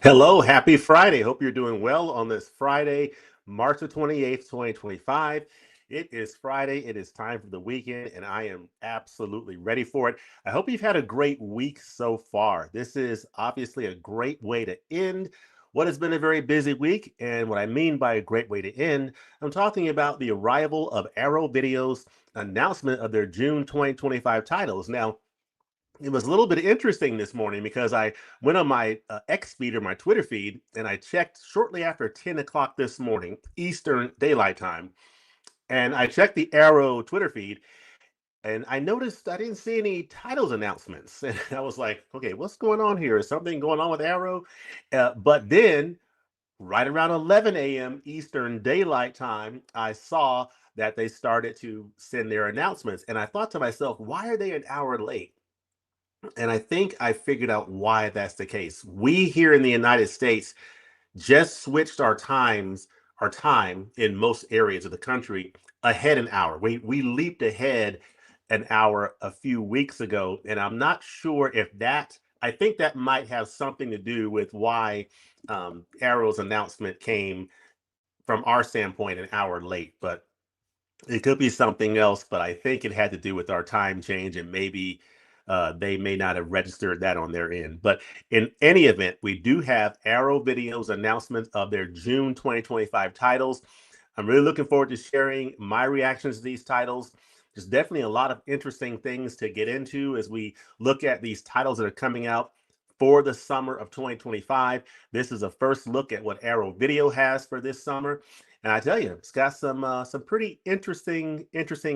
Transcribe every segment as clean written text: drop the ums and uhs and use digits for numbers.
Hello, happy Friday. Hope you're doing well on this Friday, March the 28th, 2025. It is Friday. It is time for the weekend, and I am absolutely ready for it. I hope you've had a great week so far. This is obviously a great way to end what has been a very busy week. And what I mean by a great way to end, I'm talking about the arrival of Arrow Video's announcement of their June 2025 titles. Now, it was a little bit interesting this morning because I went on my X feed or my Twitter feed and I checked shortly after 10 o'clock this morning, Eastern Daylight Time. And I checked the Arrow Twitter feed and I noticed I didn't see any titles announcements. And I was like, okay, what's going on here? Is something going on with Arrow? But then, right around 11 a.m. Eastern Daylight Time, I saw that they started to send their announcements. And I thought to myself, why are they an hour late? And I think I figured out why that's the case. We here in the United States just switched our time in most areas of the country ahead an hour. We leaped ahead an hour a few weeks ago, and I'm not sure if that. I think that might have something to do with why Arrow's announcement came from our standpoint an hour late, but it could be something else, but I think it had to do with our time change and maybe they may not have registered that on their end. But in any event, we do have Arrow Video's announcement of their June 2025 titles. I'm really looking forward to sharing my reactions to these titles. There's definitely a lot of interesting things to get into as we look at these titles that are coming out for the summer of 2025. This is a first look at what Arrow Video has for this summer. And I tell you, it's got some pretty interesting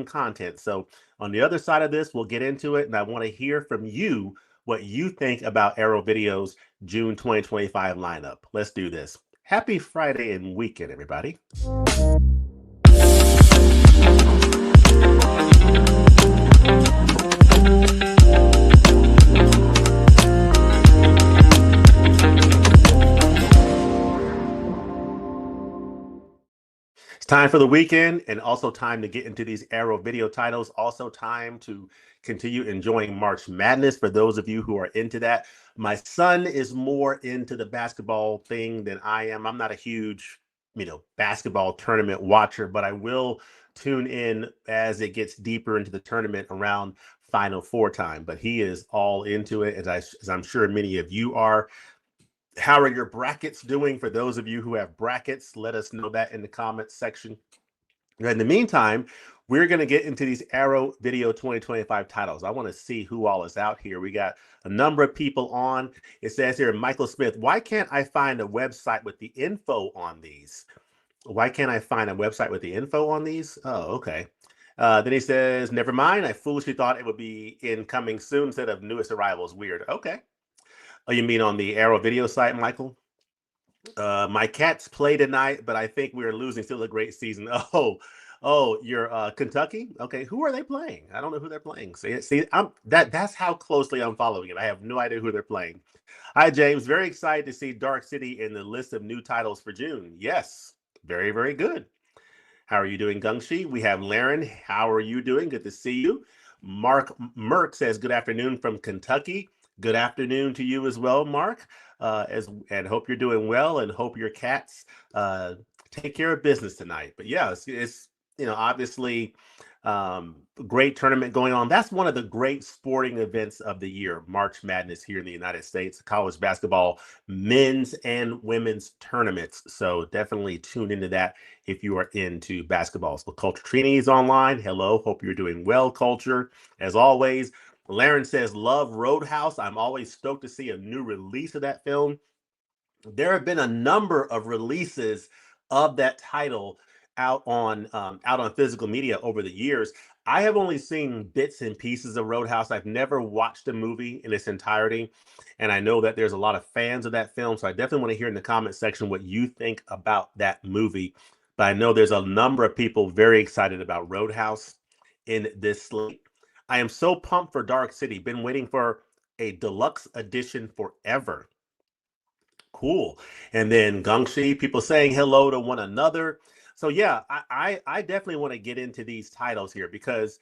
content. So on the other side of this, we'll get into it, and I want to hear from you what you think about Arrow Video's June 2025 lineup. Let's do this. Happy Friday and weekend, everybody. It's time for the weekend and also time to get into these Arrow Video titles. Also, time to continue enjoying March Madness for those of you who are into that. My son is more into the basketball thing than I am. I'm not a huge, basketball tournament watcher, but I will tune in as it gets deeper into the tournament around Final Four time. But he is all into it, as I'm sure many of you are. How are your brackets doing? For those of you who have brackets, let us know that in the comments section. In the meantime, we're going to get into these Arrow Video 2025 titles. I want to see who all is out here. We got a number of people on. It says here, Michael Smith, why can't I find a website with the info on these? Why can't I find a website with the info on these? Oh, okay. Then he says, never mind. I foolishly thought it would be incoming soon instead of newest arrivals. Weird. Okay. Oh, you mean on the Arrow Video site, Michael? My Cats play tonight, but I think we are losing. Still a great season. Oh, you're Kentucky. Okay, who are they playing? I don't know who they're playing. See, that's how closely I'm following it. I have no idea who they're playing. Hi, James. Very excited to see Dark City in the list of new titles for June. Yes, very good. How are you doing, Gungshi? We have Laren. How are you doing? Good to see you. Mark Merck says good afternoon from Kentucky. Good afternoon to you as well, Mark. And hope you're doing well, and hope your cats take care of business tonight. But yeah, it's obviously great tournament going on. That's one of the great sporting events of the year, March Madness here in the United States, college basketball, men's and women's tournaments. So definitely tune into that if you are into basketball. So Culture Trini is online. Hello, hope you're doing well, Culture. As always, Laren says, love Roadhouse. I'm always stoked to see a new release of that film. There have been a number of releases of that title out on physical media over the years. I have only seen bits and pieces of Roadhouse. I've never watched the movie in its entirety, and I know that there's a lot of fans of that film. So I definitely want to hear in the comment section what you think about that movie. But I know there's a number of people very excited about Roadhouse in this slate. I am so pumped for Dark City. Been waiting for a deluxe edition forever. Cool. And then Gongshi, people saying hello to one another. So yeah, I definitely want to get into these titles here because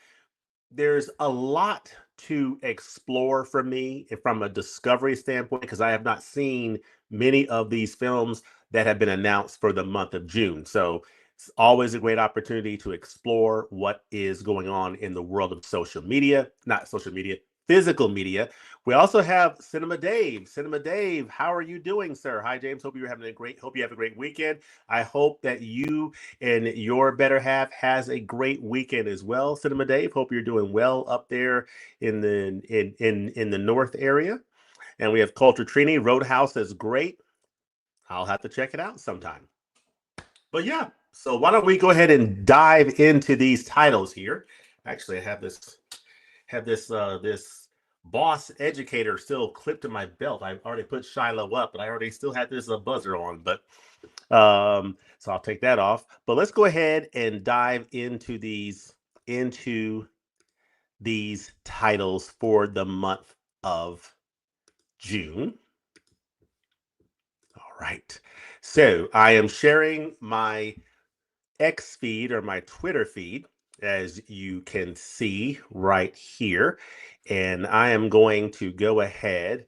there's a lot to explore for me from a discovery standpoint because I have not seen many of these films that have been announced for the month of June. So it's always a great opportunity to explore what is going on in the world of social media, not social media, physical media. We also have Cinema Dave. Cinema Dave, how are you doing, sir? Hi, James. Hope you have a great weekend. I hope that you and your better half has a great weekend as well. Cinema Dave, hope you're doing well up there in the north area. And we have Culture Trini. Roadhouse is great. I'll have to check it out sometime. But yeah, so why don't we go ahead and dive into these titles here? Actually, I have this boss educator still clipped to my belt. I've already put Shiloh up, but I already still had this buzzer on. But so I'll take that off. But let's go ahead and dive into these titles for the month of June. All right. So I am sharing my X feed or my Twitter feed, as you can see right here. And I am going to go ahead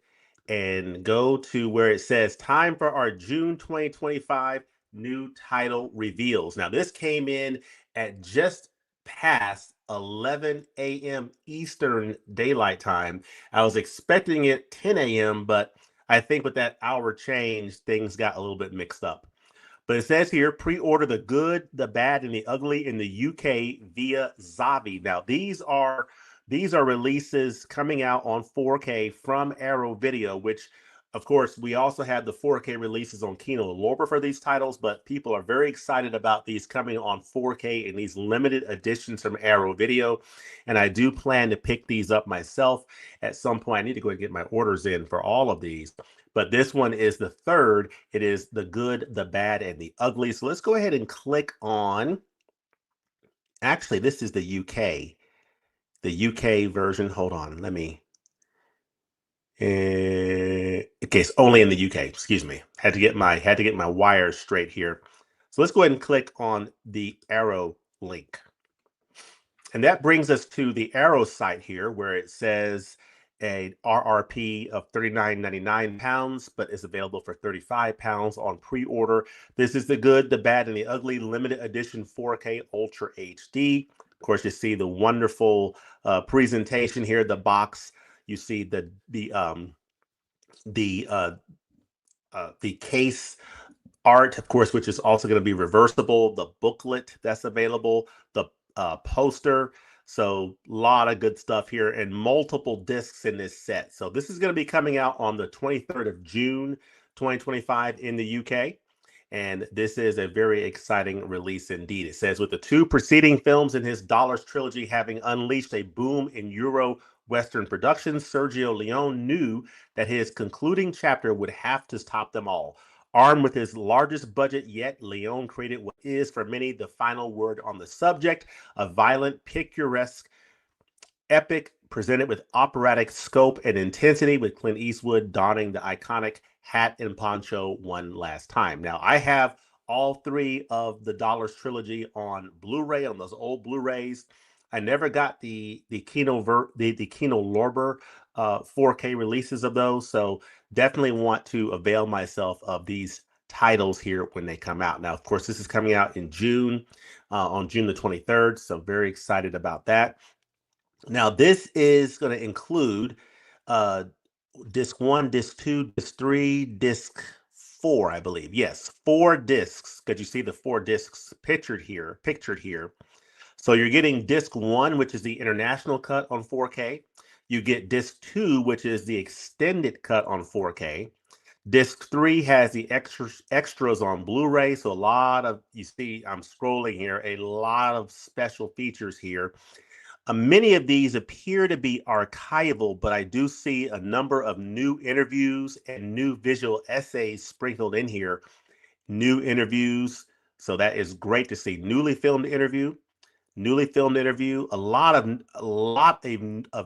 and go to where it says time for our June 2025 new title reveals. Now, this came in at just past 11 a.m. Eastern Daylight Time. I was expecting it 10 a.m., but I think with that hour change, things got a little bit mixed up. But it says here, pre-order The Good, the Bad, and the Ugly in the UK via Zavi. Now, these are releases coming out on 4K from Arrow Video, which, of course, we also have the 4K releases on Kino Lorber for these titles, but people are very excited about these coming on 4K in these limited editions from Arrow Video. And I do plan to pick these up myself at some point. I need to go and get my orders in for all of these. But this one is the third. It is The Good, the Bad, and the Ugly. So let's go ahead and click on. Actually, this is the UK. The UK version. Hold on. Let me. Okay, it's only in the UK. Excuse me. Had to get my wires straight here. So let's go ahead and click on the arrow link. And that brings us to the Arrow site here where it says a RRP of £39.99, but is available for £35 on pre-order. This is The Good, the Bad, and the Ugly limited edition 4K Ultra HD. Of course, you see the wonderful presentation here, the box. You see the case art, of course, which is also going to be reversible, the booklet that's available, the poster. So a lot of good stuff here and multiple discs in this set. So this is going to be coming out on the 23rd of June, 2025 in the UK. And this is a very exciting release indeed. It says, with the two preceding films in his Dollars trilogy having unleashed a boom in Euro Western productions, Sergio Leone knew that his concluding chapter would have to top them all. Armed with his largest budget yet, Leone created what is, for many, the final word on the subject, a violent, picturesque epic presented with operatic scope and intensity, with Clint Eastwood donning the iconic hat and poncho one last time. Now, I have all three of the Dollars trilogy on Blu-ray, on those old Blu-rays. I never got the Kino Lorber 4K releases of those, so definitely want to avail myself of these titles here when they come out. Now, of course, this is coming out in June, on June the 23rd, so very excited about that. Now, this is going to include uh, disc one, disc two, disc three, disc four, I believe. Yes, four discs. Because you see the four discs pictured here. So you're getting disc one, which is the international cut on 4K. You get disc two, which is the extended cut on 4K. Disc three has the extras on Blu-ray. So a lot of, you see, I'm scrolling here, a lot of special features here. Many of these appear to be archival, but I do see a number of new interviews and new visual essays sprinkled in here. New interviews. So that is great to see. Newly filmed interview, a lot of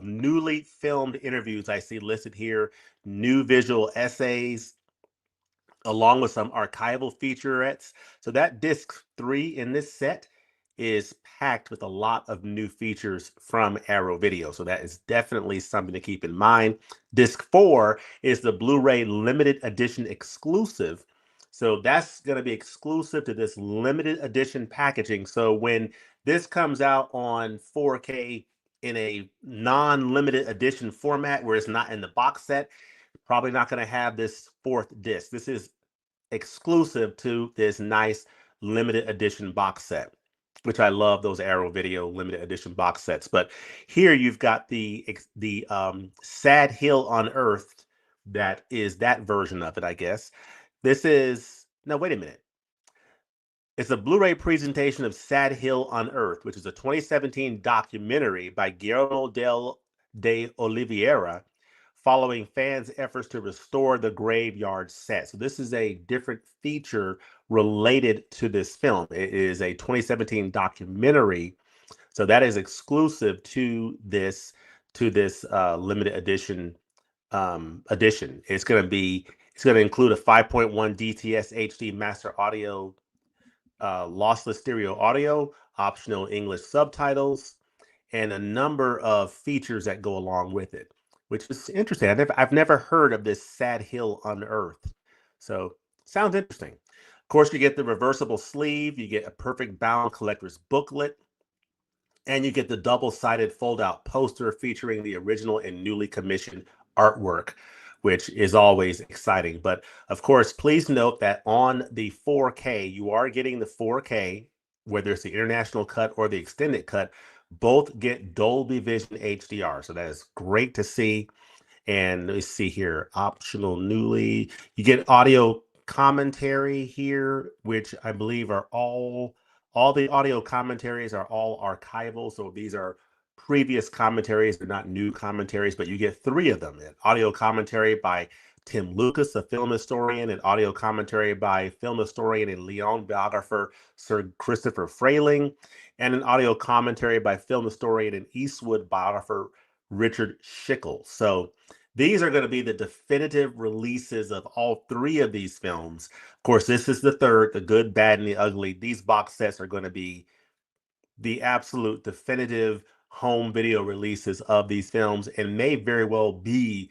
newly filmed interviews I see listed here, new visual essays, along with some archival featurettes. So that disc three in this set is packed with a lot of new features from Arrow Video. So that is definitely something to keep in mind. Disc 4 is the Blu-ray limited edition exclusive. So that's going to be exclusive to this limited edition packaging. So when this comes out on 4K in a non-limited edition format where it's not in the box set, probably not going to have this fourth disc. This is exclusive to this nice limited edition box set, which I love those Arrow Video limited edition box sets. But here you've got the Sad Hill Unearthed. That is that version of it, I guess. This is, no, wait a minute. It's a Blu-ray presentation of Sad Hill Unearthed, which is a 2017 documentary by Guillermo de Oliveira, following fans' efforts to restore the graveyard set. So this is a different feature related to this film. It is a 2017 documentary, so that is exclusive to this limited edition edition. It's going to include a 5.1 DTS HD master audio, lossless stereo audio, optional English subtitles, and a number of features that go along with it, which is interesting. I've never heard of this Sad Hill Unearthed. So sounds interesting. Of course, you get the reversible sleeve, you get a perfect bound collector's booklet, and you get the double-sided fold-out poster featuring the original and newly commissioned artwork, which is always exciting. But of course, please note that on the 4K, you are getting the 4K, whether it's the international cut or the extended cut, both get Dolby Vision HDR. So that is great to see. And let me see here, optional newly, you get audio commentary here, which I believe are all the audio commentaries are all archival. So these are previous commentaries, they're not new commentaries, but you get 3 of them. An audio commentary by Tim Lucas, a film historian, an audio commentary by film historian and Lyon biographer Sir Christopher Frayling, and an audio commentary by film historian and Eastwood biographer Richard Schickel. So these are going to be the definitive releases of all 3 of these films. Of course, this is the third, The Good, Bad, and the Ugly. These box sets are going to be the absolute definitive home video releases of these films and may very well be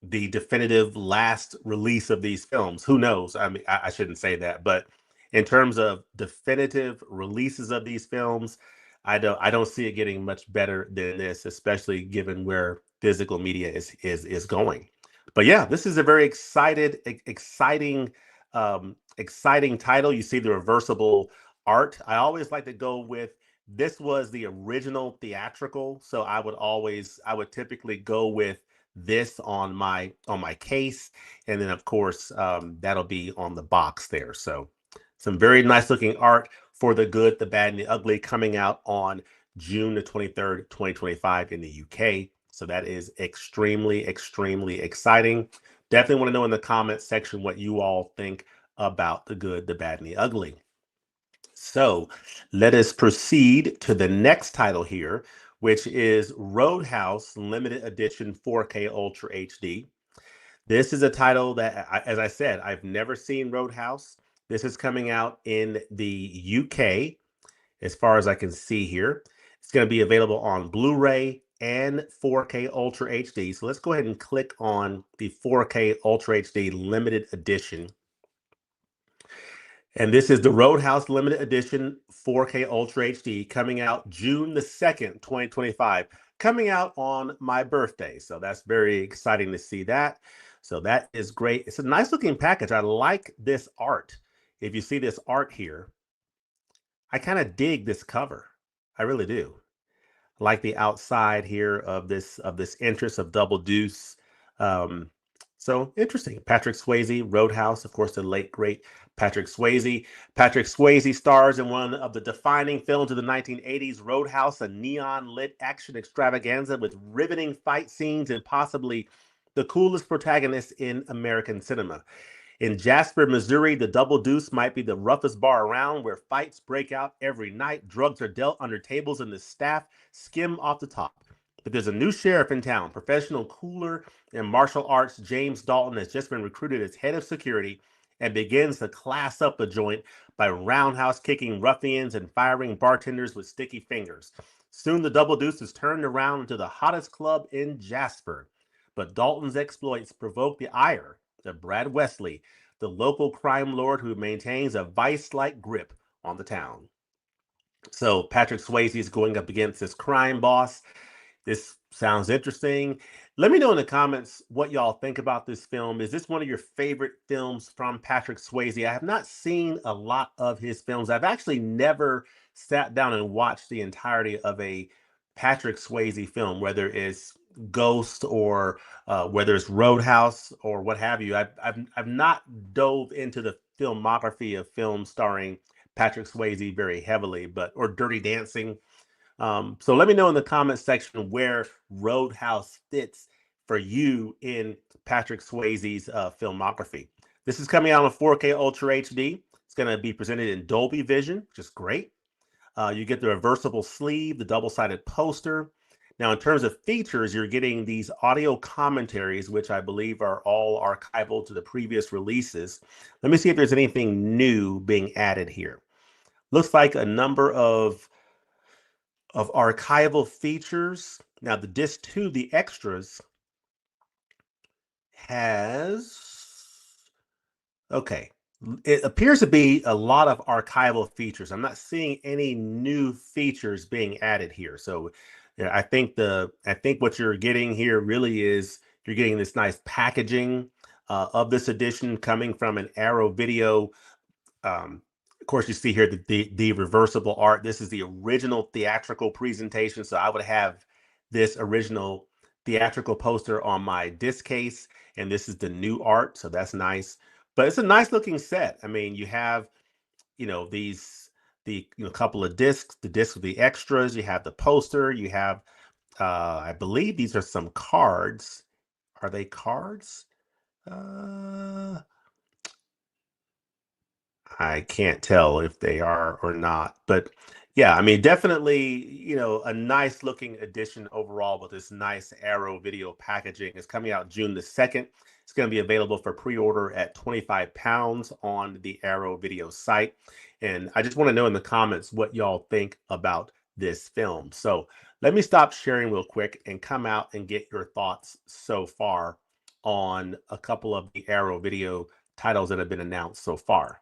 the definitive last release of these films. Who knows? I mean, I shouldn't say that, but in terms of definitive releases of these films, I don't see it getting much better than this, especially given where physical media is going. But yeah, this is a very exciting title. You see the reversible art. I always like to go with, this was the original theatrical, so I would typically go with this on my case, and then of course that'll be on the box there. So some very nice looking art for The Good, the Bad, and the Ugly, coming out on June the 23rd, 2025 in the UK. So that is extremely exciting. Definitely want to know in the comment section what you all think about The Good, the Bad, and the Ugly. So let us proceed to the next title here, which is Roadhouse Limited Edition 4K Ultra HD. This is a title that, as I said, I've never seen Roadhouse. This is coming out in the UK, as far as I can see here. It's going to be available on Blu-ray and 4K Ultra HD. So let's go ahead and click on the 4K Ultra HD Limited Edition. And this is the Roadhouse Limited Edition 4K Ultra HD, coming out June the 2nd, 2025, coming out on my birthday. So that's very exciting to see that. So that is great. It's a nice looking package. I like this art. If you see this art here, I kind of dig this cover. I really do. I like the outside here of this entrance of Double Deuce. So interesting. Patrick Swayze, Roadhouse, of course, the late great Patrick Swayze. Patrick Swayze stars in one of the defining films of the 1980s, Roadhouse, a neon-lit action extravaganza with riveting fight scenes and possibly the coolest protagonist in American cinema. In Jasper, Missouri, the Double Deuce might be the roughest bar around, where fights break out every night, drugs are dealt under tables, and the staff skim off the top. But there's a new sheriff in town. Professional cooler in martial arts, James Dalton, has just been recruited as head of security and begins to class up the joint by roundhouse kicking ruffians and firing bartenders with sticky fingers. Soon the Double Deuce is turned around into the hottest club in Jasper. But Dalton's exploits provoke the ire of Brad Wesley, the local crime lord who maintains a vice-like grip on the town. So Patrick Swayze is going up against this crime boss. This sounds interesting. Let me know in the comments what y'all think about this film. Is this one of your favorite films from Patrick Swayze? I have not seen a lot of his films. I've actually never sat down and watched the entirety of a Patrick Swayze film, whether it's Ghost or whether it's Roadhouse or what have you. I've not dove into the filmography of films starring Patrick Swayze very heavily, but or Dirty Dancing. So let me know in the comment section where Roadhouse fits for you in Patrick Swayze's filmography. This is coming out on 4K Ultra HD. It's going to be presented in Dolby Vision, which is great. You get the reversible sleeve, the double-sided poster. Now, in terms of features, you're getting these audio commentaries, which I believe are all archival to the previous releases. Let me see if there's anything new being added here. Looks like a number of archival features. Now, the disc 2, the extras, has, okay, it appears to be a lot of archival features. I'm not seeing any new features being added here. So yeah, I think what you're getting here really is you're getting this nice packaging of this edition coming from an Arrow Video. Of course, you see here the reversible art. This is the original theatrical presentation. So I would have this original theatrical poster on my disc case, and this is the new art. So that's nice. But it's a nice looking set. I mean, you have, the couple of discs, the disc with the extras, you have the poster, you have, I believe these are some cards. Are they cards? I can't tell if they are or not, but yeah, I mean, definitely, a nice looking edition overall with this nice Arrow Video packaging. It's coming out June the 2nd. It's going to be available for pre-order at 25 pounds on the Arrow Video site. And I just want to know in the comments what y'all think about this film. So let me stop sharing real quick and come out and get your thoughts so far on a couple of the Arrow Video titles that have been announced so far.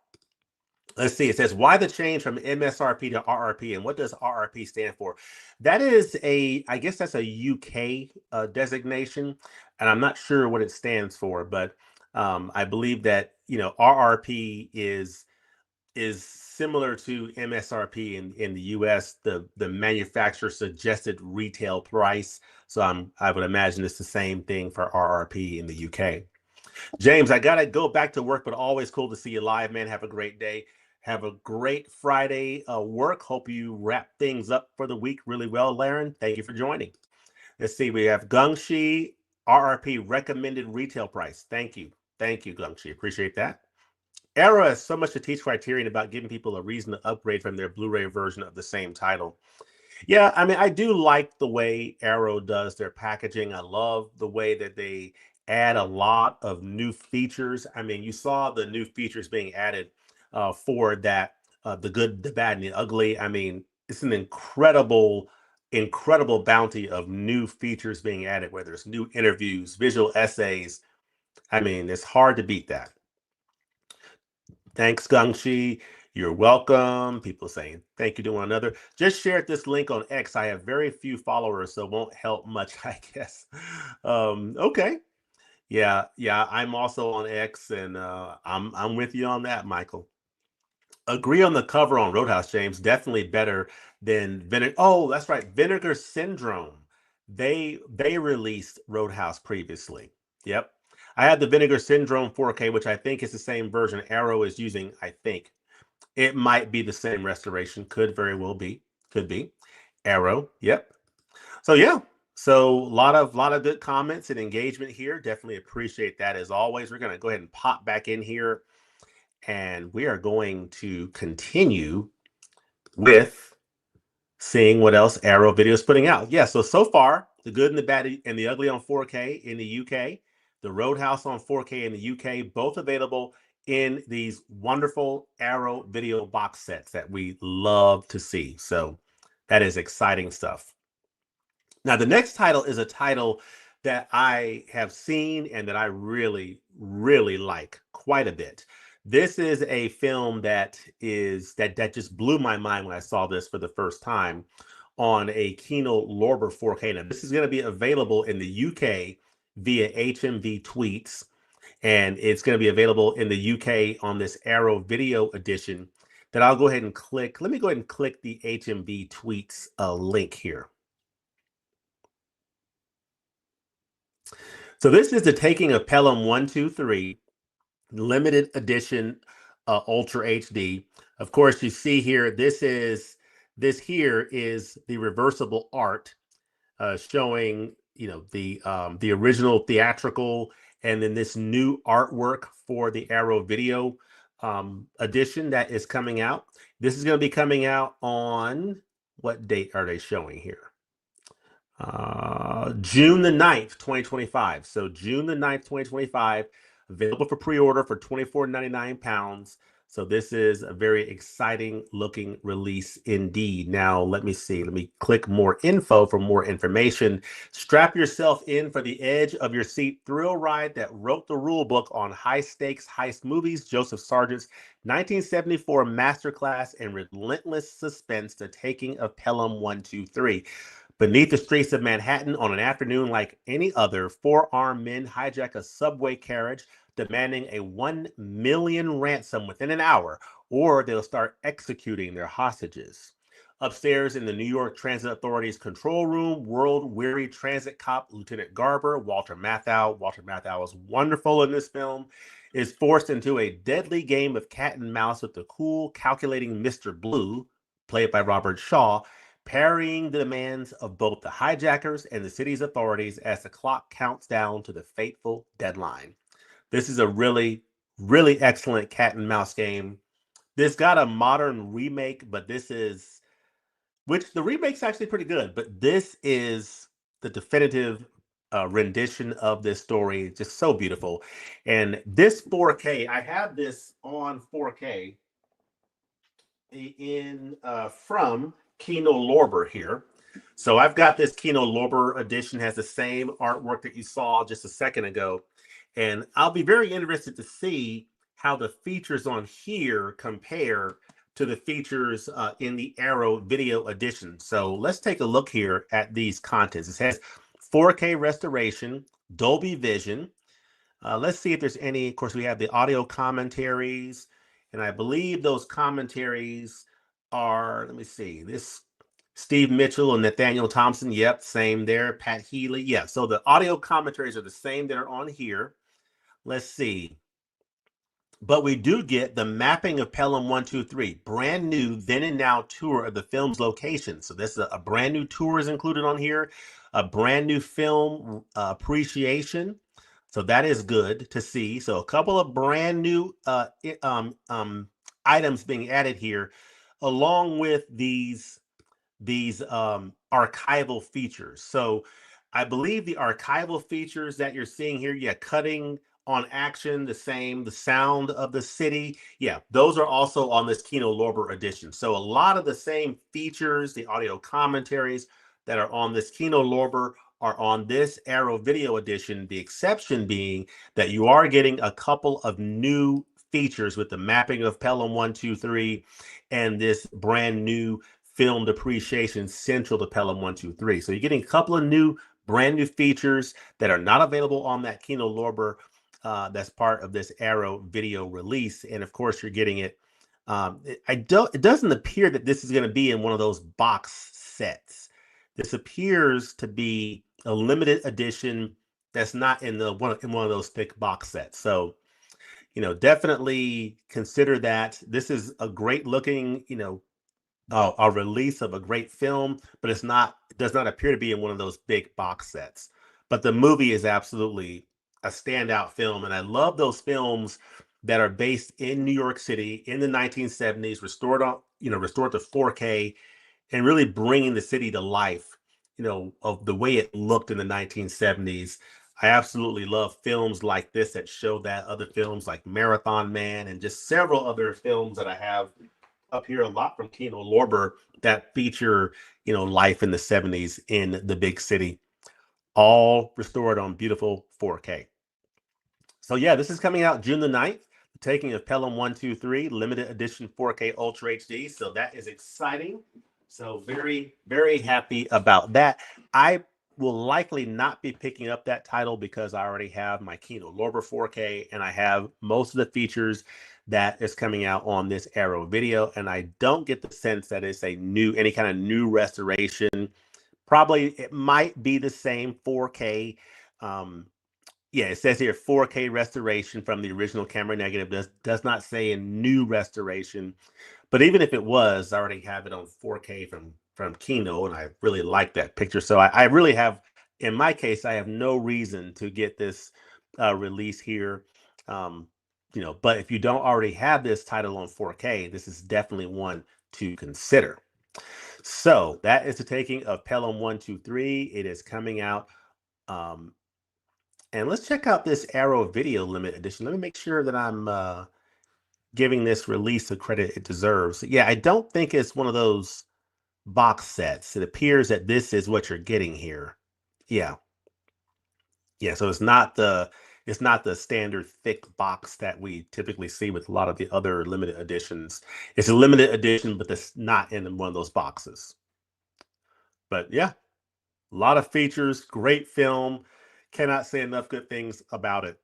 Let's see. It says, why the change from MSRP to RRP, and what does RRP stand for? That is I guess that's a UK designation, and I'm not sure what it stands for, but I believe that, RRP is similar to MSRP in the US, the manufacturer suggested retail price. So I would imagine it's the same thing for RRP in the UK. James, I gotta go back to work, but always cool to see you live, man. Have a great day. Have a great Friday work. Hope you wrap things up for the week really well, Laren. Thank you for joining. Let's see. We have Gungshi, RRP recommended retail price. Thank you. Thank you, Gungshi. Appreciate that. Arrow has so much to teach Criterion about giving people a reason to upgrade from their Blu-ray version of the same title. Yeah, I mean, I do like the way Arrow does their packaging. I love the way that they add a lot of new features. I mean, you saw the new features being added for that, the good, the bad, and the ugly. I mean, it's an incredible bounty of new features being added, whether it's new interviews, visual essays. I mean, it's hard to beat that. Thanks, Gangshi. You're welcome. People saying thank you to one another. Just shared this link on X. I have very few followers, so it won't help much, I guess. Okay. Yeah, I'm also on X, and I'm with you on that, Michael. Agree on the cover on Roadhouse, James. Definitely better than Vinegar. Oh, that's right, Vinegar Syndrome. They released Roadhouse previously. Yep. I had the Vinegar Syndrome 4K, which I think is the same version Arrow is using. I think it might be the same restoration. Could very well be. Could be. Arrow. Yep. So yeah. So a lot of good comments and engagement here. Definitely appreciate that as always. We're gonna go ahead and pop back in here, and we are going to continue with seeing what else Arrow Video is putting out. Yeah, so far, the good and the bad and the ugly on 4K in the UK, the Roadhouse on 4K in the UK, both available in these wonderful Arrow video box sets that we love to see. So that is exciting stuff. Now, the next title is a title that I have seen and that I really, really like quite a bit. This is a film that just blew my mind when I saw this for the first time on a Kino Lorber 4K. Now, this is going to be available in the UK via HMV Tweets, and it's going to be available in the UK on this Arrow Video Edition. That I'll go ahead and click. Let me go ahead and click the HMV Tweets link here. So this is the Taking of Pelham 123 limited edition Ultra HD. Of course, you see here, this here is the reversible art showing, the original theatrical, and then this new artwork for the Arrow Video edition that is coming out. This is going to be coming out on, what date are they showing here? June the 9th, 2025. So June the 9th, 2025, available for pre-order for £24.99. So this is a very exciting looking release indeed. Now, let me see. Let me click more info for more information. Strap yourself in for the edge of your seat thrill ride that wrote the rule book on high stakes heist movies. Joseph Sargent's 1974 masterclass and relentless suspense, The Taking of Pelham 123. Beneath the streets of Manhattan on an afternoon like any other, four armed men hijack a subway carriage, demanding a $1 million ransom within an hour, or they'll start executing their hostages. Upstairs in the New York Transit Authority's control room, world-weary transit cop Lieutenant Garber, Walter Matthau is wonderful in this film, is forced into a deadly game of cat and mouse with the cool, calculating Mr. Blue, played by Robert Shaw, parrying the demands of both the hijackers and the city's authorities as the clock counts down to the fateful deadline. This is a really, really excellent cat and mouse game. This got a modern remake, but which the remake's actually pretty good, but this is the definitive rendition of this story. Just so beautiful. And this 4K, I have this on 4K from Kino Lorber here. So I've got this Kino Lorber edition, has the same artwork that you saw just a second ago. And I'll be very interested to see how the features on here compare to the features in the Arrow Video Edition. So let's take a look here at these contents. It has 4K restoration, Dolby Vision. Let's see if there's any. Of course, we have the audio commentaries, and I believe those commentaries are, let me see, this Steve Mitchell and Nathaniel Thompson. Yep, same there. Pat Healy. Yeah, so the audio commentaries are the same that are on here. Let's see. But we do get the mapping of Pelham 123, brand new then and now tour of the film's location. So this is a brand new tour is included on here, a brand new film appreciation. So that is good to see. So a couple of brand new items being added here, along with these archival features. So I believe the archival features that you're seeing here, yeah, cutting on action, the same, the sound of the city. Yeah, those are also on this Kino Lorber edition. So a lot of the same features, the audio commentaries that are on this Kino Lorber are on this Arrow Video Edition. The exception being that you are getting a couple of new features with the mapping of Pelham 123 and this brand new filmed appreciation central to Pelham 123. So you're getting a couple of brand new features that are not available on that Kino Lorber that's part of this Arrow video release. And of course, you're getting it. It doesn't appear that this is going to be in one of those box sets. This appears to be a limited edition that's not in one of those thick box sets. So, definitely consider that. This is a great looking, a release of a great film, but it does not appear to be in one of those big box sets. But the movie is absolutely a standout film, and I love those films that are based in New York City in the 1970s, restored to 4K, and really bringing the city to life, of the way it looked in the 1970s. I absolutely love films like this that show that, other films like Marathon Man and just several other films that I have up here a lot from Kino Lorber that feature, life in the 70s in the big city, all restored on beautiful 4K. So yeah, this is coming out June the 9th. The Taking of Pelham 123, limited edition 4K Ultra HD. So that is exciting. So very, very happy about that. I will likely not be picking up that title because I already have my Kino Lorber 4K and I have most of the features that is coming out on this Arrow video. And I don't get the sense that it's any kind of new restoration. Probably it might be the same 4K. Yeah, it says here 4K restoration from the original camera negative. Does not say a new restoration, but even if it was, I already have it on 4K from Kino, and I really like that picture. So I really have, in my case, I have no reason to get this release here. Um, but if you don't already have this title on 4K, this is definitely one to consider. So that is the Taking of Pelham 123. It is coming out. Um, and let's check out this Arrow Video Limit Edition. Let me make sure that I'm giving this release the credit it deserves. Yeah, I don't think it's one of those box sets. It appears that this is what you're getting here. Yeah. Yeah, so it's not the standard thick box that we typically see with a lot of the other limited editions. It's a limited edition, but it's not in one of those boxes. But yeah, a lot of features, great film. Cannot say enough good things about it.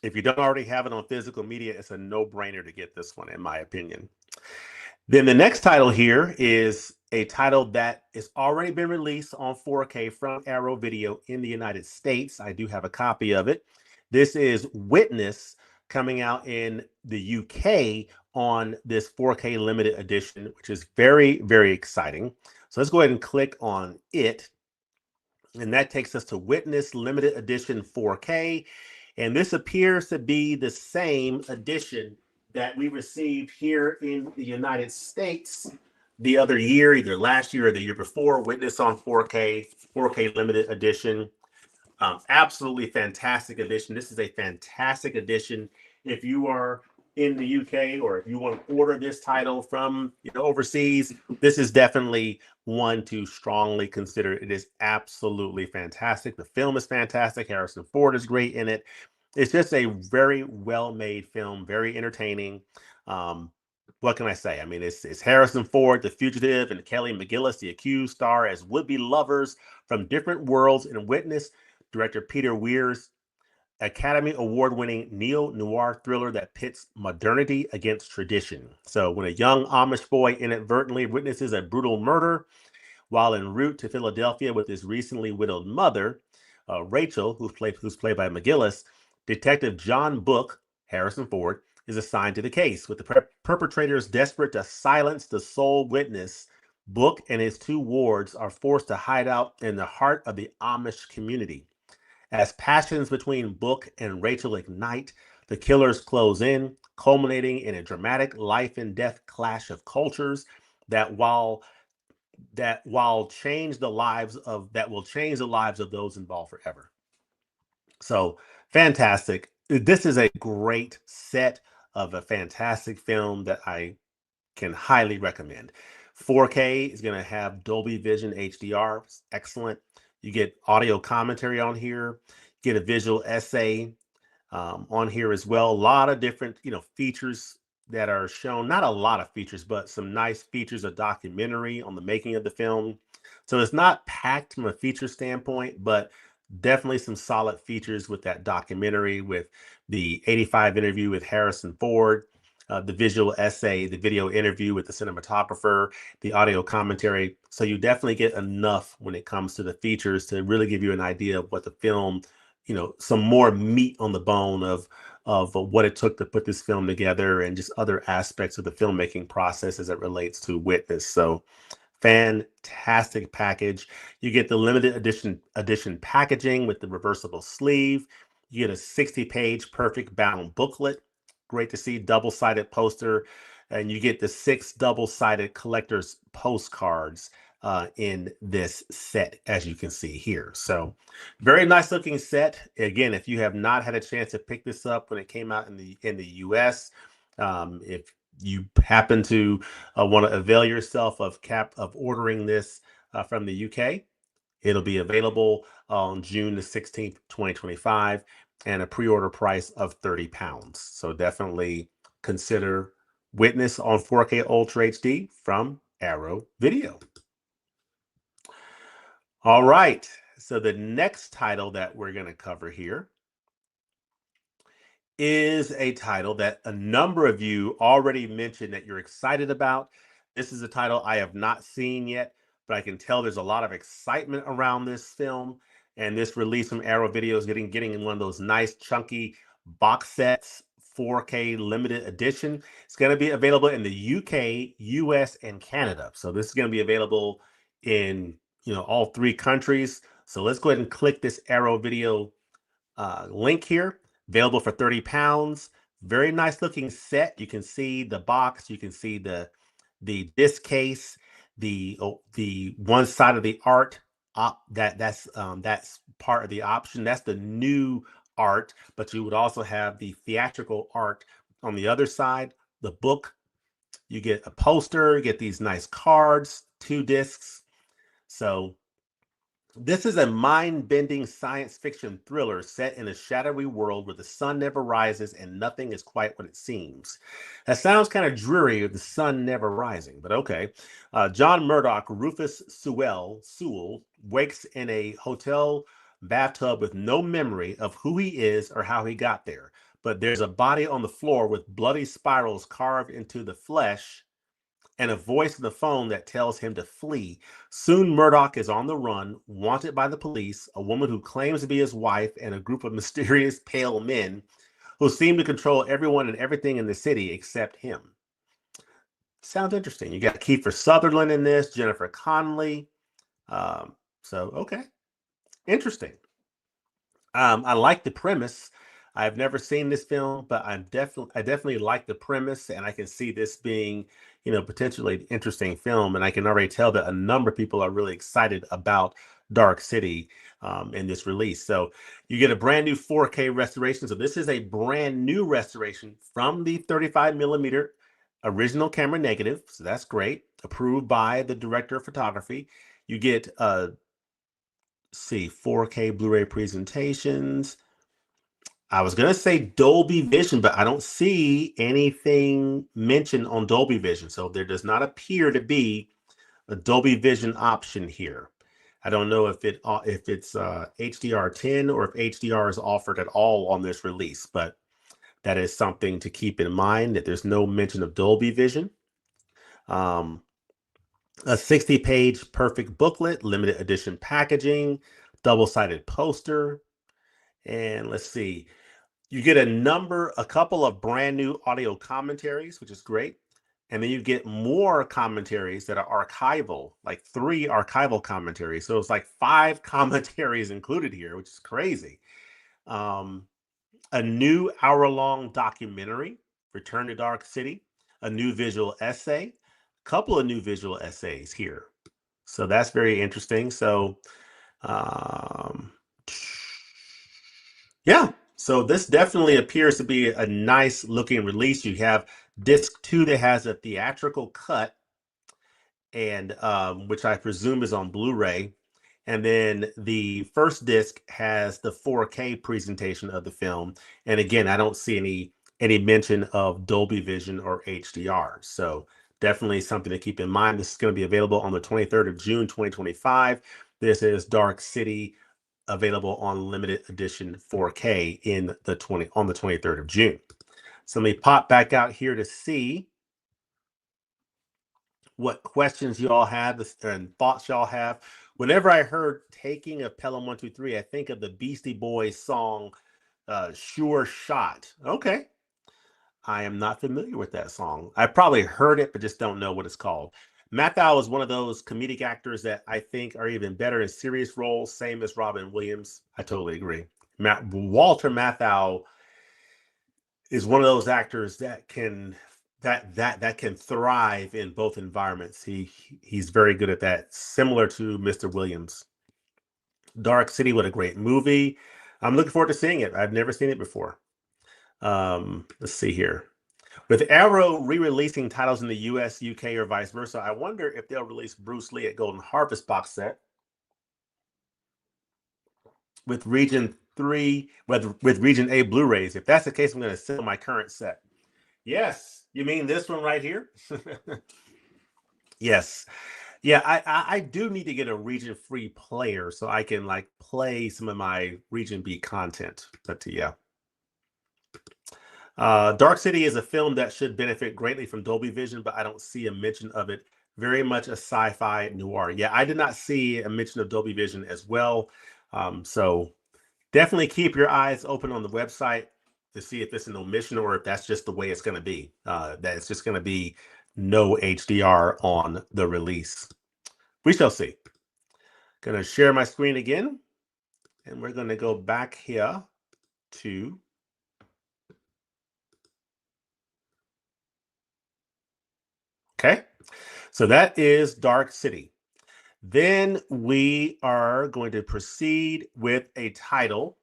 If you don't already have it on physical media, it's a no-brainer to get this one, in my opinion. Then the next title here is a title that has already been released on 4K from Arrow Video in the United States. I do have a copy of it. This is Witness, coming out in the UK on this 4K limited edition, which is very, very exciting. So let's go ahead and click on it. And that takes us to Witness Limited Edition 4K. And this appears to be the same edition that we received here in the United States the other year, either last year or the year before. Witness on 4K, 4K Limited Edition. Absolutely fantastic edition. This is a fantastic edition. If you are in the UK or if you want to order this title from overseas, this is definitely one to strongly consider. It is absolutely fantastic. The film is fantastic. Harrison Ford is great in it. It's just a very well-made film, very entertaining. What can I say? I mean, it's Harrison Ford, the fugitive, and Kelly McGillis, the accused, star as would-be lovers from different worlds in Witness. Director Peter Weir's Academy Award-winning neo-noir thriller that pits modernity against tradition. So when a young Amish boy inadvertently witnesses a brutal murder while en route to Philadelphia with his recently widowed mother, Rachel, who's played by McGillis, Detective John Book, Harrison Ford, is assigned to the case. With the perpetrators desperate to silence the sole witness, Book and his two wards are forced to hide out in the heart of the Amish community. As passions between Book and Rachel ignite, the killers close in, culminating in a dramatic life and death clash of cultures that while change the lives of that will change the lives of those involved forever. So fantastic. This is a great set of a fantastic film that I can highly recommend. 4K is going to have Dolby Vision HDR. Excellent. You get audio commentary on here, get a visual essay on here as well. A lot of different, features that are shown. Not a lot of features, but some nice features of documentary on the making of the film. So it's not packed from a feature standpoint, but definitely some solid features with that documentary, with the 85 interview with Harrison Ford, the visual essay, the video interview with the cinematographer, the audio commentary. So you definitely get enough when it comes to the features to really give you an idea of what the film, some more meat on the bone of what it took to put this film together and just other aspects of the filmmaking process as it relates to Witness. So fantastic package. You get the limited edition packaging with the reversible sleeve. You get a 60-page perfect bound booklet. Great to see, double-sided poster. And you get the 6 double-sided collector's postcards in this set, as you can see here. So very nice looking set. Again, if you have not had a chance to pick this up when it came out in the US, if you happen to want to avail yourself of ordering this from the UK, it'll be available on June the 16th, 2025, and a pre-order price of £30. So definitely consider Witness on 4K Ultra HD from Arrow Video. All right, so the next title that we're going to cover here is a title that a number of you already mentioned that you're excited about. This is a title I have not seen yet, but I can tell there's a lot of excitement around this film. And this release from Arrow Video is getting in one of those nice chunky box sets, 4K limited edition. It's going to be available in the UK, US, and Canada. So this is going to be available in all three countries. So let's go ahead and click this Arrow Video link here. Available for £30. Very nice looking set. You can see the box. You can see the disc case. The one side of the art that's part of the option. That's the new art, but you would also have the theatrical art on the other side. The book. You get a poster. You get these nice cards. 2 discs. So this is a mind-bending science fiction thriller set in a shadowy world where the sun never rises and nothing is quite what it seems. That sounds kind of dreary with the sun never rising, but okay. John Murdoch, Rufus Sewell, wakes in a hotel bathtub with no memory of who he is or how he got there. But there's a body on the floor with bloody spirals carved into the flesh and a voice on the phone that tells him to flee. Soon Murdoch is on the run, wanted by the police, a woman who claims to be his wife, and a group of mysterious pale men who seem to control everyone and everything in the city except him. Sounds interesting. You got Kiefer Sutherland in this, Jennifer Connelly. Okay, interesting. I like the premise. I've never seen this film, but I definitely like the premise, and I can see this being, potentially an interesting film. And I can already tell that a number of people are really excited about Dark City in this release. So you get a brand new 4K restoration. So this is a brand new restoration from the 35 millimeter original camera negative. So that's great. Approved by the director of photography. You get 4K Blu-ray presentations. I was going to say Dolby Vision, but I don't see anything mentioned on Dolby Vision. So there does not appear to be a Dolby Vision option here. I don't know if it's HDR10 or if HDR is offered at all on this release, but that is something to keep in mind, that there's no mention of Dolby Vision. A 60-page perfect booklet, limited edition packaging, double-sided poster. And let's see. You get a couple of brand new audio commentaries, which is great. And then you get more commentaries that are archival, like 3 archival commentaries. So it's like 5 commentaries included here, which is crazy. A new hour-long documentary, Return to Dark City, a new visual essay, a couple of new visual essays here. So that's very interesting. So, yeah. So this definitely appears to be a nice looking release. You have disc 2 that has a theatrical cut, and which I presume is on Blu-ray. And then the first disc has the 4K presentation of the film. And again, I don't see any mention of Dolby Vision or HDR. So definitely something to keep in mind. This is going to be available on the 23rd of June, 2025. This is Dark City, available on limited edition 4K on the 23rd of June. So let me pop back out here to see what questions you all have and thoughts y'all have. Whenever I heard Taking of Pelham 123, I think of the Beastie Boys song Sure Shot. Okay. I am not familiar with that song. I probably heard it, but just don't know what it's called. Matthau is one of those comedic actors that I think are even better in serious roles, same as Robin Williams. I totally agree. Walter Matthau is one of those actors that can that can thrive in both environments. He's very good at that, similar to Mr. Williams. Dark City, what a great movie. I'm looking forward to seeing it. I've never seen it before. Let's see here. With Arrow re-releasing titles in the US, UK, or vice versa, I wonder if they'll release Bruce Lee at Golden Harvest box set with Region 3, with Region A Blu-rays. If that's the case, I'm going to sell my current set. Yes, you mean this one right here? Yes. Yeah, I do need to get a region free player so I can like play some of my region B content. But yeah. Dark City is a film that should benefit greatly from Dolby Vision, but I don't see a mention of it. Very much a sci-fi noir. Yeah, I did not see a mention of Dolby Vision as well. So definitely keep your eyes open on the website to see if it's an omission or if that's just the way it's going to be. That it's just going to be no HDR on the release. We shall see. Going to share my screen again, and we're going to go back here to okay. So that is Dark City. Then we are going to proceed with a title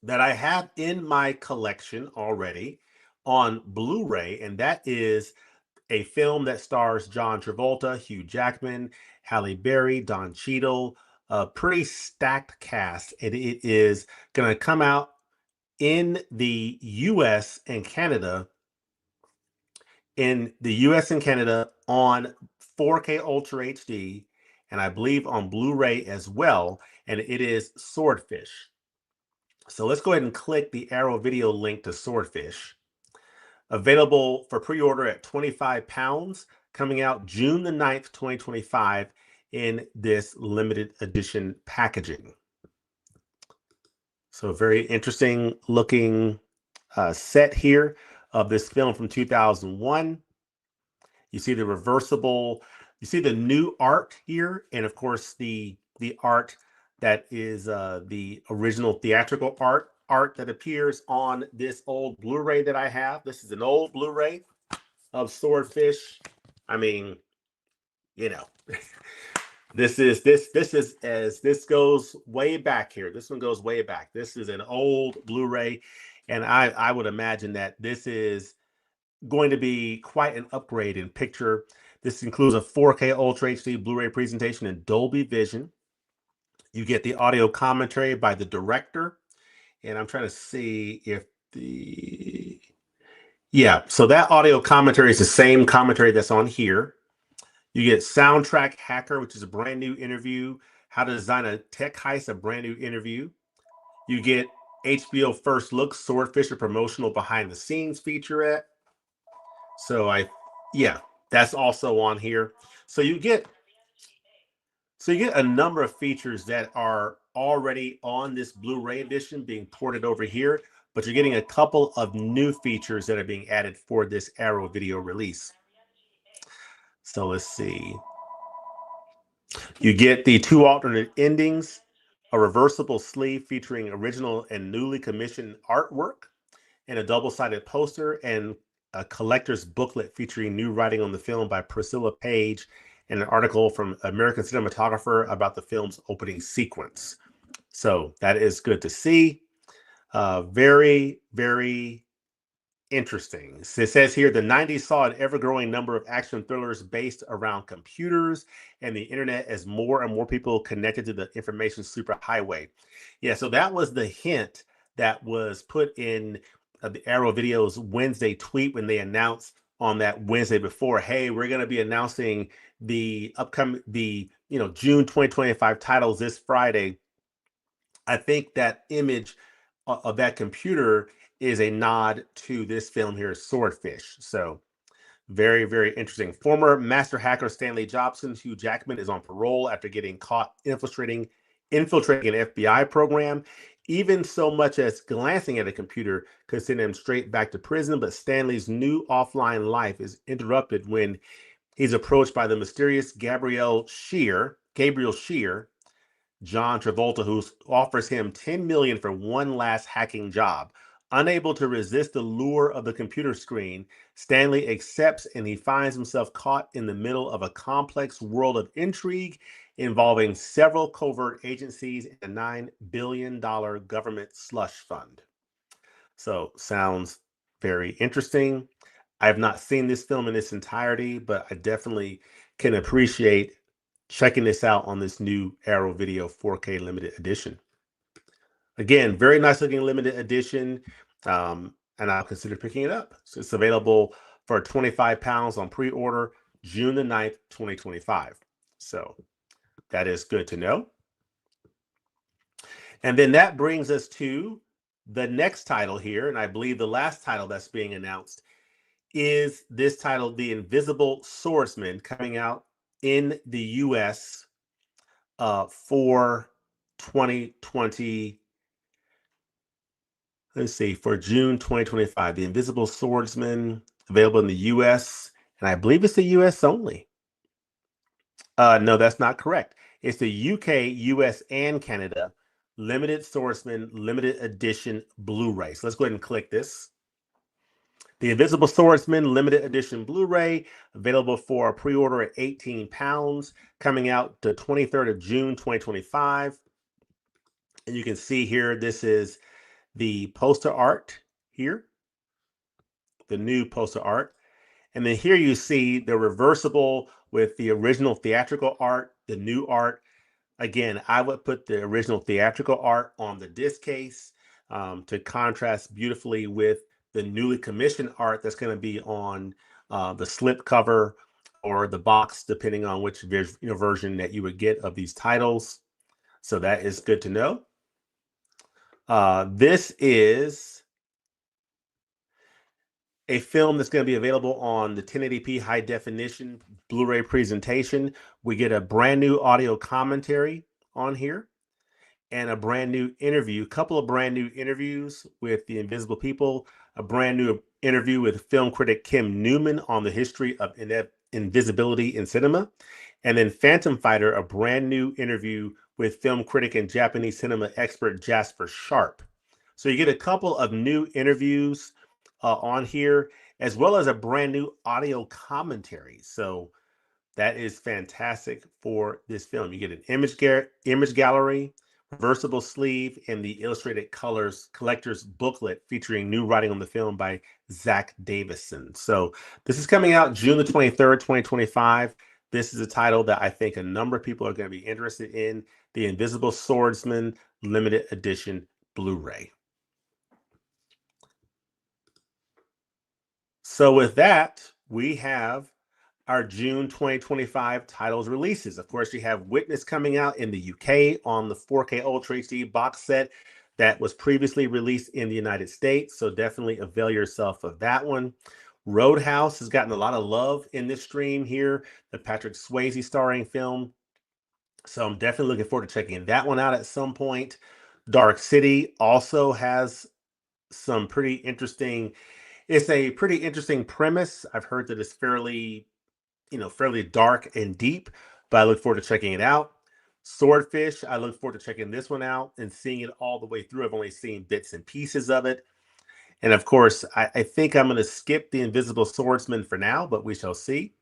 that I have in my collection already on Blu-ray, and that is a film that stars John Travolta, Hugh Jackman, Halle Berry, Don Cheadle, a pretty stacked cast, and it is going to come out in the US and Canada on 4K Ultra HD, and I believe on Blu-ray as well, and it is Swordfish. So let's go ahead and click the Arrow video link to Swordfish. Available for pre-order at £25, coming out June the 9th, 2025 in this limited edition packaging. So very interesting looking set here of this film from 2001. You see the reversible, you see the new art here, and of course the art that is the original theatrical art that appears on this old Blu-ray that I have. This is an old Blu-ray of Swordfish. I mean, you know, this goes way back here. This one goes way back. This is an old Blu-ray, and I would imagine that this is going to be quite an upgrade in picture. This includes a 4K Ultra HD Blu-ray presentation in Dolby Vision. You get the audio commentary by the director, and I'm trying to see if yeah, so that audio commentary is the same commentary that's on here. You get Soundtrack Hacker, which is a brand new interview. How to Design a Tech Heist, a brand new interview. You get HBO First Look, Swordfish, a promotional behind the scenes featurette. So yeah, that's also on here. So you get a number of features that are already on this Blu-ray edition being ported over here, but you're getting a couple of new features that are being added for this Arrow video release. So let's see. You get the 2 alternate endings, a reversible sleeve featuring original and newly commissioned artwork, and a double-sided poster, and a collector's booklet featuring new writing on the film by Priscilla Page, and an article from American Cinematographer about the film's opening sequence. So that is good to see. Very, very interesting. So it says here the 90s saw an ever-growing number of action thrillers based around computers and the internet as more and more people connected to the information superhighway. Yeah, so that was the hint that was put in the Arrow Video's Wednesday tweet when they announced on that Wednesday before, hey, we're going to be announcing the upcoming, June 2025 titles this Friday. I think that image of that computer is a nod to this film here, Swordfish. So very, very interesting. Former master hacker Stanley Jobson, Hugh Jackman, is on parole after getting caught infiltrating an FBI program. Even so much as glancing at a computer could send him straight back to prison, but Stanley's new offline life is interrupted when he's approached by the mysterious Gabriel Shear, John Travolta, who offers him $10 million for one last hacking job. Unable to resist the lure of the computer screen, Stanley accepts and he finds himself caught in the middle of a complex world of intrigue involving several covert agencies and a $9 billion government slush fund. So, sounds very interesting. I have not seen this film in its entirety, but I definitely can appreciate checking this out on this new Arrow Video 4K limited edition. Again, very nice looking limited edition, and I'll consider picking it up. So it's available for 25 pounds on pre-order June the 9th, 2025. So that is good to know. And then that brings us to the next title here, and I believe the last title that's being announced is this title, The Invisible Swordsman, coming out in the US for 2020. Let's see, for June 2025, The Invisible Swordsman, available in the US, and I believe it's the US only. No, that's not correct. It's the UK, US, and Canada limited Swordsman limited edition Blu-ray. So let's go ahead and click this. The Invisible Swordsman limited edition Blu-ray, available for pre-order at 18 pounds, coming out the 23rd of June 2025. And you can see here, this is the poster art here, the new poster art. And then here you see the reversible with the original theatrical art, the new art. Again, I would put the original theatrical art on the disc case to contrast beautifully with the newly commissioned art that's going to be on the slip cover or the box, depending on which version that you would get of these titles. So that is good to know. This is a film that's going to be available on the 1080p high definition Blu-ray presentation. We get a brand new audio commentary on here and a brand new interview, a couple of brand new interviews with the Invisible People, a brand new interview with film critic Kim Newman on the history of invisibility in cinema, and then Phantom Fighter, a brand new interview with film critic and Japanese cinema expert Jasper Sharp. So you get a couple of new interviews on here, as well as a brand new audio commentary. So that is fantastic for this film. You get an image gallery, reversible sleeve, and the illustrated colors collector's booklet featuring new writing on the film by Zach Davison. So this is coming out June the 23rd, 2025. This is a title that I think a number of people are going to be interested in, The Invisible Swordsman Limited Edition Blu-ray. So with that, we have our June 2025 titles releases. Of course, you have Witness coming out in the UK on the 4K Ultra HD box set that was previously released in the United States. So definitely avail yourself of that one. Roadhouse has gotten a lot of love in this stream here, the Patrick Swayze starring film. So I'm definitely looking forward to checking that one out at some point. Dark City also has some pretty interesting, it's a pretty interesting premise. I've heard that it's fairly dark and deep, but I look forward to checking it out. Swordfish, I look forward to checking this one out and seeing it all the way through. I've only seen bits and pieces of it. And of course, I think I'm going to skip The Invisible Swordsman for now, but we shall see.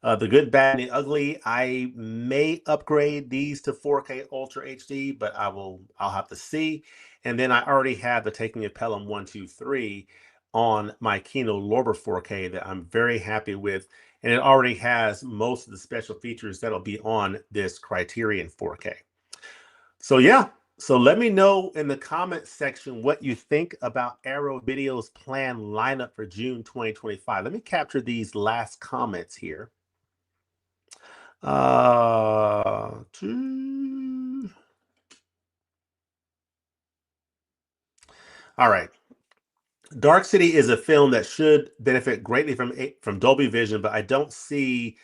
The Good, Bad, and the Ugly, I may upgrade these to 4K Ultra HD, but I'll have to see. And then I already have the Taking of Pelham 1, 2, 3 on my Kino Lorber 4K that I'm very happy with. And it already has most of the special features that'll be on this Criterion 4K. So yeah, so let me know in the comment section what you think about Arrow Video's planned lineup for June 2025. Let me capture these last comments here. All right. Dark City is a film that should benefit greatly from Dolby Vision, but I don't see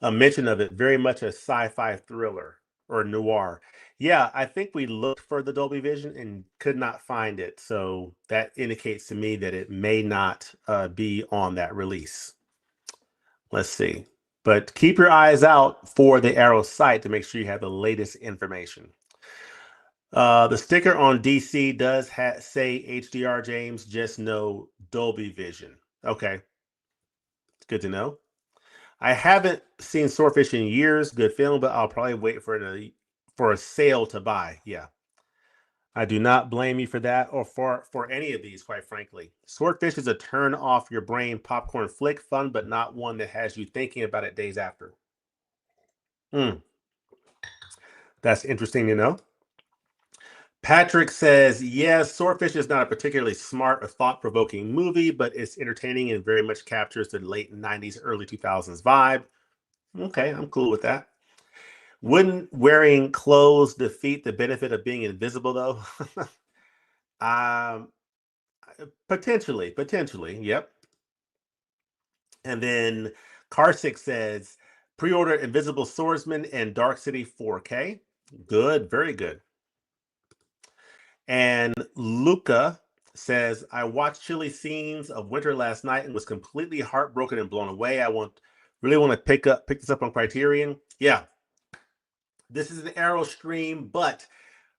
a mention of it. Very much a sci-fi thriller or noir. Yeah, I think we looked for the Dolby Vision and could not find it. So that indicates to me that it may not be on that release. Let's see. But keep your eyes out for the Arrow site to make sure you have the latest information. The sticker on DC does say HDR, James, just no Dolby Vision. Okay, it's good to know. I haven't seen Swordfish in years. Good film, but I'll probably wait for a sale to buy. Yeah, I do not blame you for that or for any of these, quite frankly. Swordfish is a turn off your brain popcorn flick, fun, but not one that has you thinking about it days after. Hmm, that's interesting to know. Patrick says, yes, Swordfish is not a particularly smart or thought provoking movie, but it's entertaining and very much captures the late 90s, early 2000s vibe. Okay, I'm cool with that. Wouldn't wearing clothes defeat the benefit of being invisible, though? um, potentially, yep. And then Carsick says, pre order Invisible Swordsman and Dark City 4K. Good, very good. And Luca says, I watched chilly scenes of winter last night and was completely heartbroken and blown away. Really want to pick this up on Criterion. Yeah, this is an Arrow stream, but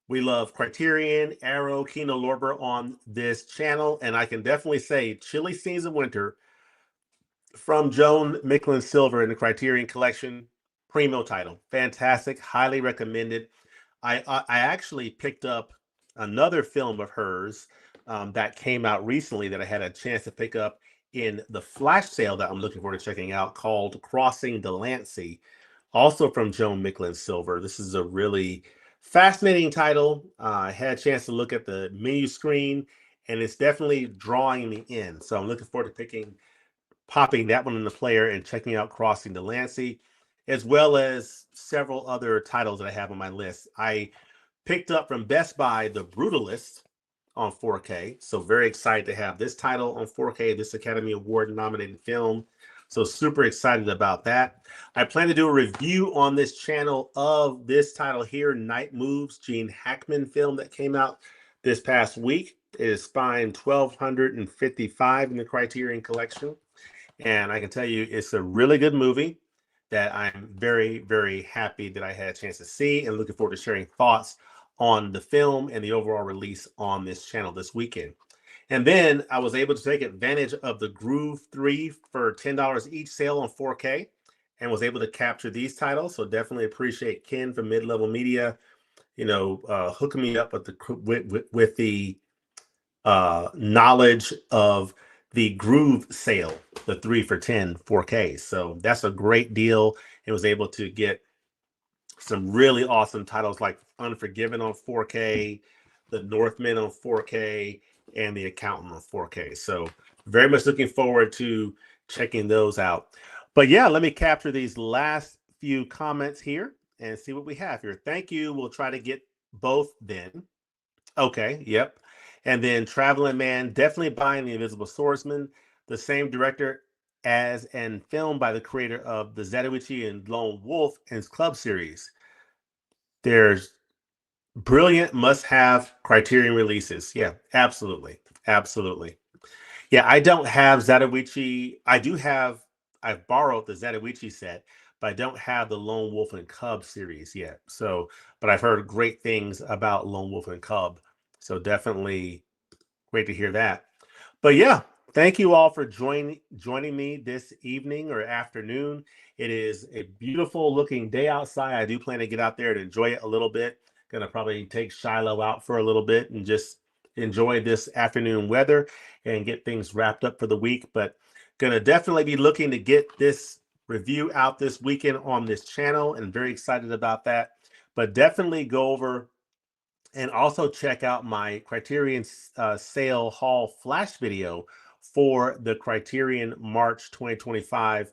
we love Criterion, Arrow, Kino Lorber on this channel, and I can definitely say chilly scenes of winter from Joan Micklin Silver in the Criterion Collection, primo title, fantastic, highly recommended. I actually picked up another film of hers that came out recently that I had a chance to pick up in the flash sale that I'm looking forward to checking out, called Crossing Delancey, also from Joan Micklin Silver. This is a really fascinating title. I had a chance to look at the menu screen, and it's definitely drawing me in. So I'm looking forward to popping that one in the player and checking out Crossing Delancey, as well as several other titles that I have on my list. I picked up from Best Buy The Brutalist on 4K. So very excited to have this title on 4K, this Academy Award nominated film. So super excited about that. I plan to do a review on this channel of this title here, Night Moves, Gene Hackman film that came out this past week. It is Spine 1255 in the Criterion Collection. And I can tell you it's a really good movie that I'm very, very happy that I had a chance to see, and looking forward to sharing thoughts on the film and the overall release on this channel this weekend. And then I was able to take advantage of the Groove 3 for $10 each sale on 4K and was able to capture these titles. So definitely appreciate Ken from Mid Level Media, hooking me up with the knowledge of the Groove sale, the 3 for 10 4K. So that's a great deal. It was able to get some really awesome titles like Unforgiven on 4K, The Northman on 4K, and The Accountant on 4K. So very much looking forward to checking those out. But yeah, let me capture these last few comments here and see what we have here. Thank you. We'll try to get both then. Okay, yep. And then Traveling Man, definitely buying The Invisible Swordsman, the same director as and filmed by the creator of the Zatoichi and Lone Wolf and Club series. There's brilliant must-have Criterion releases. Yeah, absolutely. Absolutely. Yeah, I don't have Zatoichi. I've borrowed the Zatoichi set, but I don't have the Lone Wolf and Cub series yet. So, but I've heard great things about Lone Wolf and Cub. So definitely great to hear that. But yeah, thank you all for joining me this evening or afternoon. It is a beautiful looking day outside. I do plan to get out there to enjoy it a little bit. Gonna probably take Shiloh out for a little bit and just enjoy this afternoon weather and get things wrapped up for the week. But gonna definitely be looking to get this review out this weekend on this channel, and very excited about that. But definitely go over and also check out my Criterion sale haul flash video for the Criterion March 2025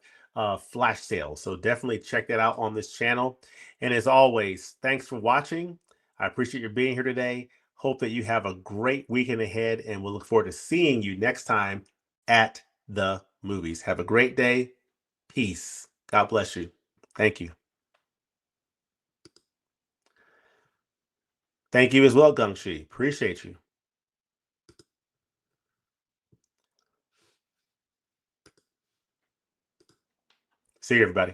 flash sale. So definitely check that out on this channel. And as always, thanks for watching. I appreciate you being here today. Hope that you have a great weekend ahead, and we'll look forward to seeing you next time at the movies. Have a great day. Peace. God bless you. Thank you. Thank you as well, Gungshi. Appreciate you. See you, everybody.